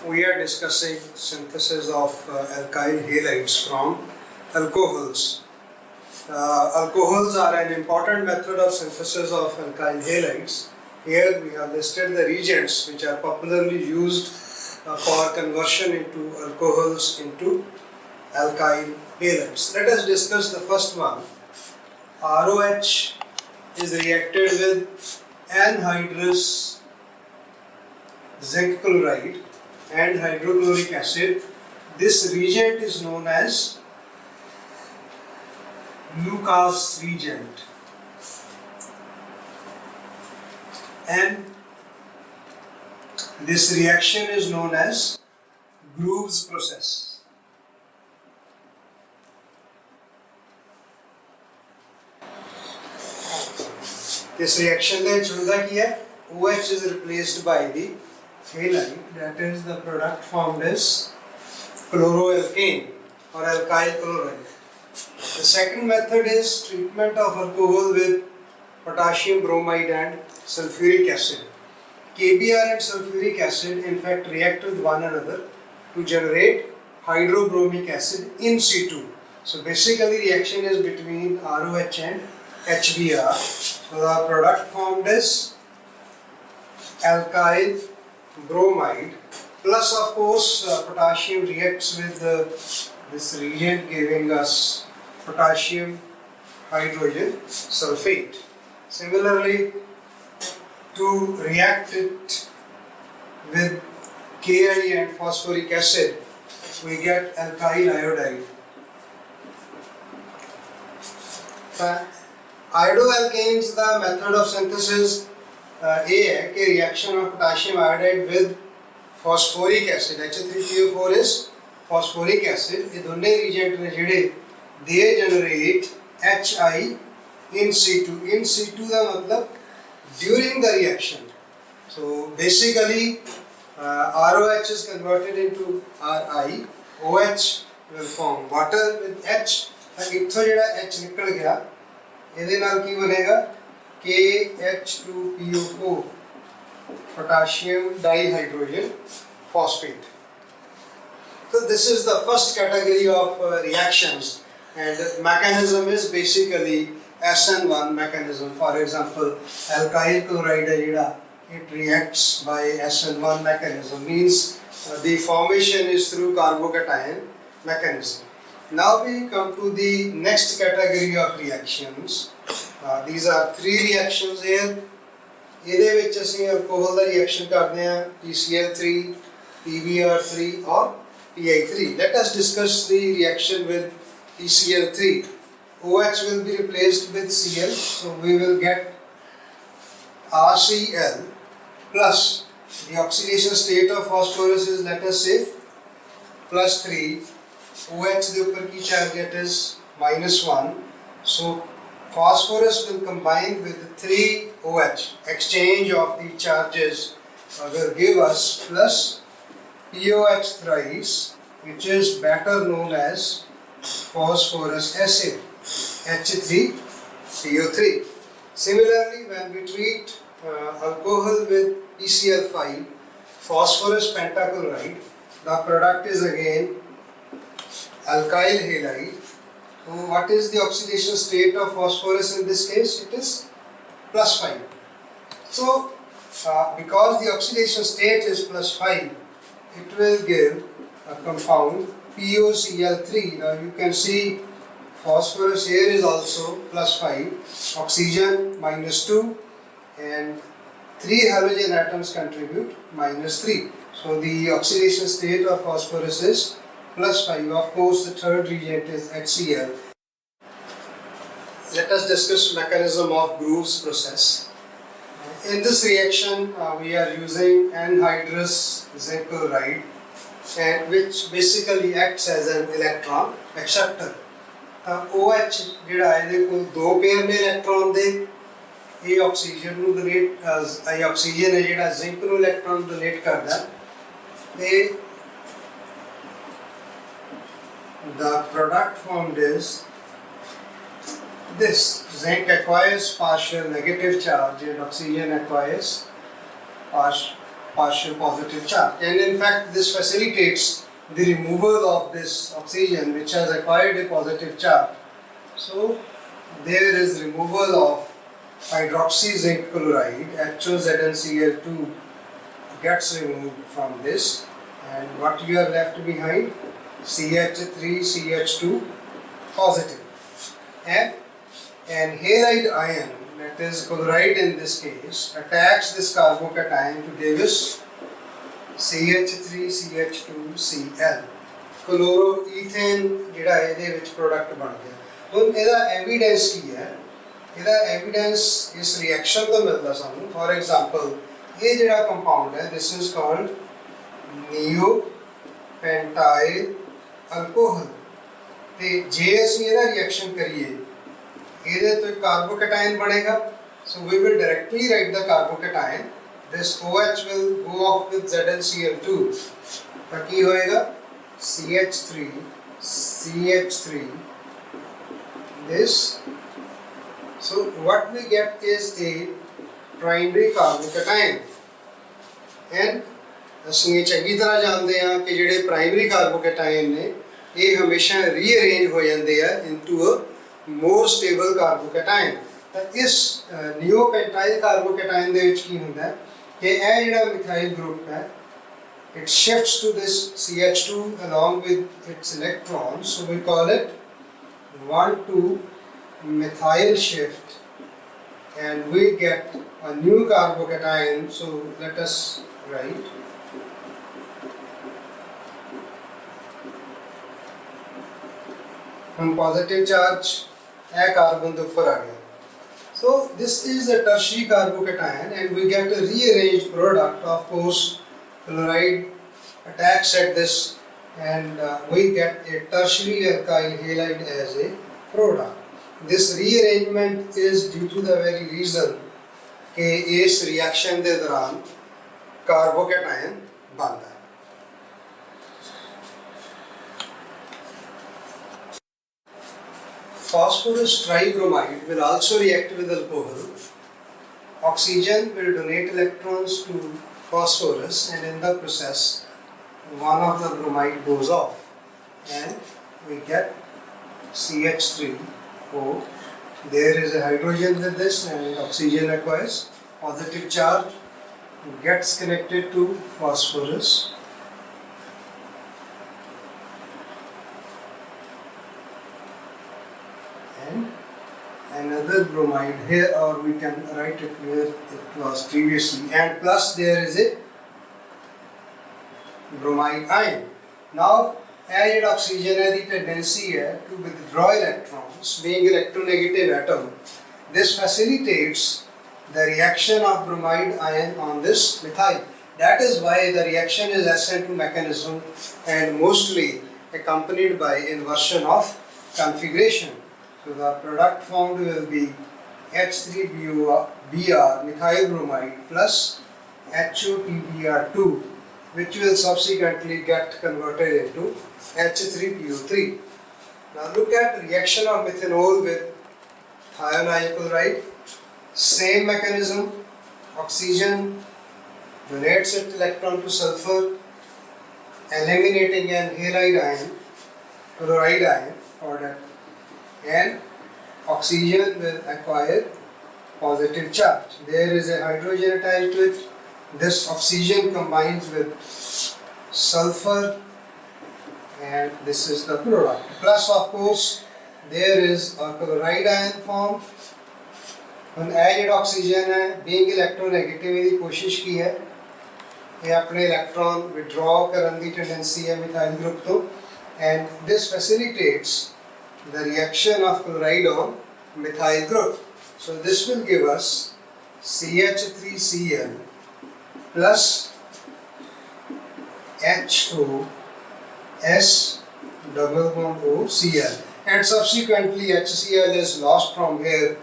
we are discussing synthesis of alkyl halides from alcohols. Alcohols are an important method of synthesis of alkyl halides. Here we have listed the reagents which are popularly used for conversion into alcohols into alkyl halides. Let us discuss the first one. ROH is reacted with anhydrous zinc chloride and hydrochloric acid. This reagent is known as Lucas reagent, and this reaction is known as Groves process. This reaction में चुनता किया OH is replaced by the halide, that is the product formed as chloroalkane or alkyl chloride. The second method is treatment of alcohol with potassium bromide and sulfuric acid. KBr and sulfuric acid in fact react with one another to generate hydrobromic acid in situ. So basically reaction is between ROH and HBr. So the product formed is alkyl bromide plus of course potassium reacts with this reagent giving us potassium hydrogen sulfate. Similarly, to react it with Ki and phosphoric acid, we get alkyl iodide. Iodoalkanes, the method of synthesis ये है कि reaction of potassium iodide with phosphoric acid, HO3PO4 is phosphoric acid. ये दोनों reagent ने जिहड़े they generate HI in situ. In situ का मतलब during the reaction. So basically ROH is converted into RI. OH will form water with H. इत्थों जिहड़ा H निकल गया ਇਹਦੇ ਨਾਲ ਕੀ ਬਣੇਗਾ KH2PO4 potassium dihydrogen phosphate. So this is the first category of reactions, and mechanism is basically SN1 mechanism. For example, alkyl chloride it reacts by SN1 mechanism, means the formation is through carbocation mechanism. Now we come to the next category of reactions. These are three reactions here. ਇਹਦੇ ਵਿੱਚ ਅਸੀਂ alcohol ਦਾ reaction ਕਰਦੇ ਹਾਂ PCl3, PBr3 or PI3. Let us discuss the reaction with PCl3. OH will be replaced with Cl, so we will get RCl plus the oxidation state of phosphorus is, let us say, +3. OH the upper की target is -1, so phosphorus will combine with 3 OH. Exchange of the charges will give us plus POH thrice, which is better known as phosphorus acid, H3PO3. Similarly, when we treat alcohol with PCl5, phosphorus pentachloride, the product is again alkyl halide. So what is the oxidation state of phosphorus in this case? It is +5. So because the oxidation state is +5, it will give a compound POCl3. Now you can see phosphorus here is also +5, oxygen -2, and 3 halogen atoms contribute -3. So the oxidation state of phosphorus is +5. Of course, the third reagent is HCl. Let us discuss mechanism of Groves process. In this reaction, we are using anhydrous zinc chloride, and which basically acts as an electron acceptor. OH ਜਿਹੜਾ ਇਹਦੇ ਕੋਲ 2 pair ਨੇ electron ਦੇ, ਇਹ oxygen ਨੂੰ donate oxygen ਹੈ ਜਿਹੜਾ zinc ਨੂੰ ਇਲੈਕਟ੍ਰੋਨ ਡੋਨੇਟ ਕਰਦਾ, ਤੇ the product formed is this. Zinc acquires partial negative charge and oxygen acquires partial positive charge, and in fact this facilitates the removal of this oxygen which has acquired a positive charge. So there is removal of hydroxy zinc chloride, HOZnCl2 gets removed from this, and what you are left behind, CH3CH2 positive, and an halide ion, that is chloride in this case, attacks this carbocation to give us CH3CH2Cl, chloroethane ਜਿਹੜਾ ਇਹਦੇ ਵਿੱਚ product ਬਣ ਗਿਆ। ਹੁਣ ਇਹਦਾ evidence ਕੀ ਹੈ? ਇਹਦਾ evidence ਇਸ ਰਿਐਕਸ਼ਨ ਤੋਂ ਮਿਲਦਾ ਸਾਨੂੰ। ਫॉर एग्जांपल ਇਹ ਜਿਹੜਾ ਕੰਪਾਊਂਡ ਹੈ, this is called neopentyl alcohol, ਤੇ ਜੇ ਅਸੀਂ ਇਹਦਾ ਰਿਐਕਸ਼ਨ ਕਰੀਏ ਇਹਦੇ ਤੋਂ कार्बोकेटायन बनेगा, so we will directly write the carbocation, this OH will go off with ZnCl2, तो की होएगा CH3 this, so what we get is a primary carbocation, and ਅਸੀਂ ਚੰਗੀ ਤਰ੍ਹਾਂ ਜਾਣਦੇ ਹਾਂ ਕਿ ਜਿਹੜੇ ਪ੍ਰਾਇਮਰੀ कार्बोकेटायन ਨੇ ਇਹ ਹਮੇਸ਼ਾ ਰੀਅਰੇਂਜ ਹੋ ਜਾਂਦੇ ਆ into a more stable carbocation. ਤਾਂ ਇਸ ਨਿਓਪੈਂਟਾਈਲ कार्बोकेटायन ਦੇ ਵਿੱਚ ਕੀ ਹੁੰਦਾ ਹੈ ਕਿ ਇਹ ਜਿਹੜਾ ਮਿਥਾਈਲ ਗਰੁੱਪ ਹੈ, it shifts to this CH2 along with its electrons, so we call it 1,2 methyl shift, and we get a new carbocation, so let us write positive charge carbon the ऊपर आ गया। So this is a tertiary carbocation, and we get a rearranged product. Of course, chloride attacks at this, and we get a tertiary alkyl halide as a product. This rearrangement is due to the very reason कि इस reaction के दौरान carbocation बनता है। Phosphorus tribromide will also react with alcohol. Oxygen will donate electrons to phosphorus, and in the process one of the bromide goes off and we get CH3O. There is a hydrogen with this, and oxygen acquires positive charge, gets connected to phosphorus, another bromide here, or we can write it where it was previously, and plus there is a bromide ion. Now added oxygen has the tendency to withdraw electrons, being electronegative atom. This facilitates the reaction of bromide ion on this methyl. That is why the reaction is SN2 mechanism and mostly accompanied by inversion of configuration. So the product formed will be H3Br methyl bromide plus HOTBr2, which will subsequently get converted into H3PO3. Now look at reaction of methanol with thionyl chloride. Same mechanism. Oxygen donates its electron to sulfur, eliminating an halide ion, chloride ion product, and oxygen will acquire positive charge. There is a hydrogen attached to it. This oxygen combines with sulfur, and this is the product. Plus, of course, there is a chloride ion formed. When added oxygen है, being electronegative की कोशिश की है, ये अपने electron withdraw करने की tendency है methyl group तो, and this facilitates the reaction of chloride on methyl group. So this will give us CH3Cl plus HOS double bond OCl, and subsequently HCl is lost from here.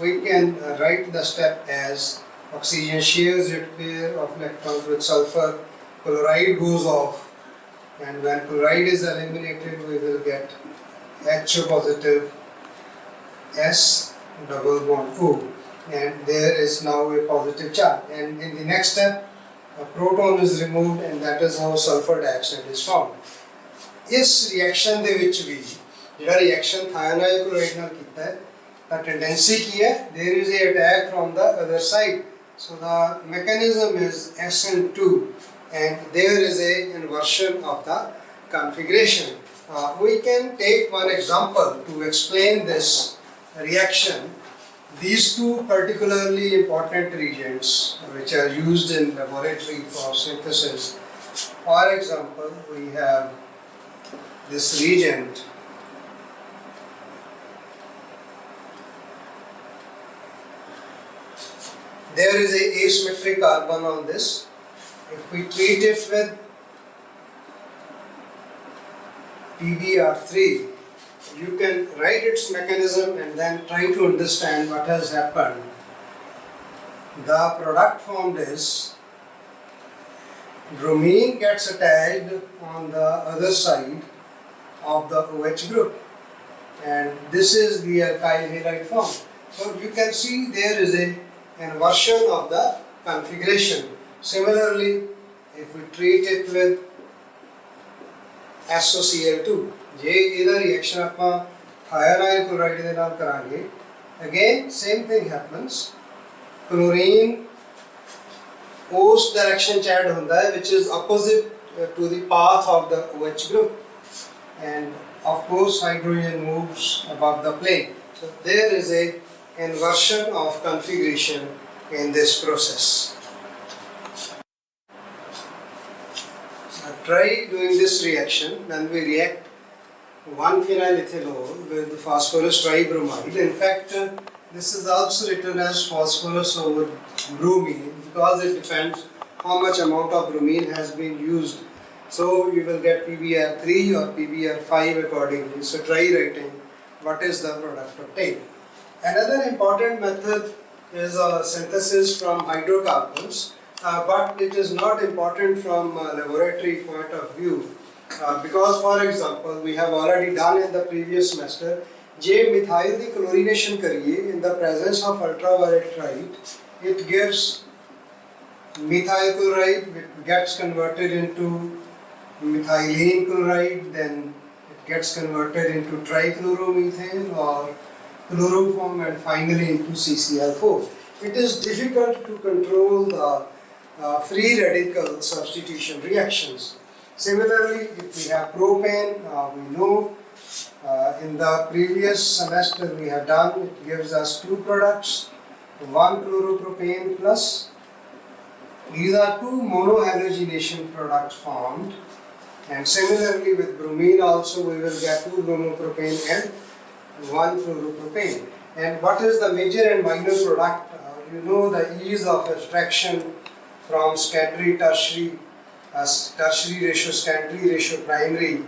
We can write the step as oxygen shares its pair of electrons with sulfur, chloride goes off, and when chloride is eliminated we will get H positive S double bond O, and there is now a positive charge. And in the next step a proton is removed, and that is how sulfur dioxide is formed. इस reaction ਦੇ ਵਿੱਚ ਵੀ ਜਿਹੜਾ reaction thionyl chloride ਨਾਲ ਕੀਤਾ ਹੈ ਤਾਂ tendency ਕੀ ਹੈ, there is a attack from the other side. So the mechanism is SN2 and there is a inversion of the configuration. We can take one example to explain this reaction. These two particularly important reagents which are used in laboratory for synthesis. For example, we have this reagent there is a asymmetric carbon on this. If we treat it with PBr3, you can write its mechanism and then try to understand what has happened. The product formed is bromine gets attached on the other side of the OH group, and this is the alkyl halide form. So you can see there is a inversion of the configuration. Similarly, if we treat it with SOCl2, ਜੇ ਇਹਦਾ reaction ਆਪਾਂ thionyl chloride ਦੇ ਨਾਲ ਕਰਾਂਗੇ, again same thing happens. Chlorine ਉਸ direction ਚ add ਹੁੰਦਾ ਹੈ which is opposite to the path of the OH group, and of course hydrogen moves above the plane. So there is a inversion of configuration in this process. Try doing this reaction when we react 1-phenyl ethanol with phosphorus tribromide. In fact, this is also written as phosphorus over bromine because it depends how much amount of bromine has been used. So you will get PBr3 or PBr5 accordingly. So try writing what is the product obtained. Another important method is synthesis from hydrocarbons. But it is not important from a laboratory point of view because, for example, we have already done in the previous semester, J methyl the chlorination करिए in the presence of ultraviolet light, it gives methyl chloride, which gets converted into methylene chloride, then it gets converted into trichloromethane or chloroform, and finally into CCl4. It is difficult to control the free radical substitution reactions. Similarly, if we have propane, we know in the previous semester we have done, it gives us two products, 1-chloropropane plus. These are two monohalogenation products formed, and similarly with bromine also we will get 2-bromopropane and 1-fluoropropane. And what is the major and minor product? You know the ease of abstraction from secondary tertiary, tertiary ratio secondary ratio primary.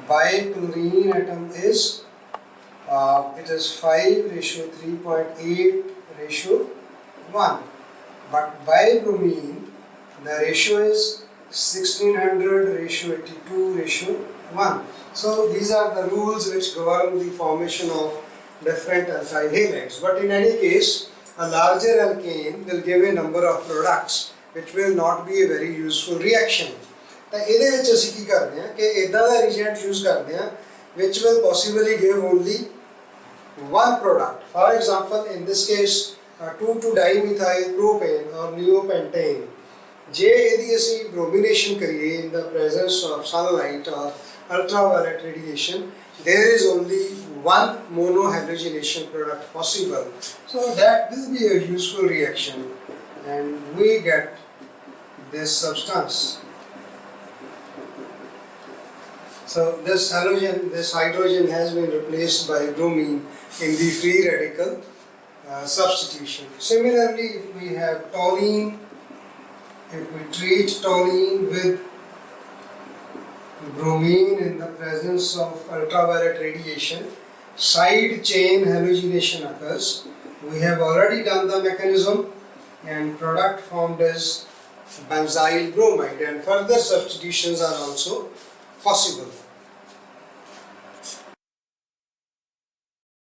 Bichlorine atom is it is 5:3.8:1, but bibromine the ratio is 1600:82:1. So these are the rules which govern the formation of different alkyl halides. But in any case, a larger alkane will give a number of products which will not be a very useful reaction. ਤਾਂ ਇਹਦੇ ਵਿੱਚ ਅਸੀਂ ਕੀ ਕਰਦੇ ਹਾਂ ਕਿ ਇਦਾਂ ਦਾ reagent use ਕਰਦੇ ਹਾਂ which will possibly give only one product. For example, in this case 2,2-dimethyl propane or neopentane. ਜੇ ਇਹਦੀ ਅਸੀਂ bromination ਕਰੀਏ in the presence of sunlight or ultraviolet radiation, there is only one monohalogenation product possible. So that will be a useful reaction, and we get this substance. So this hydrogen has been replaced by bromine in the free radical substitution. Similarly, if we have toluene, if we treat toluene with bromine in the presence of ultraviolet radiation, side chain halogenation occurs. We have already done the mechanism, and product formed is benzyl bromide, and further substitutions are also possible.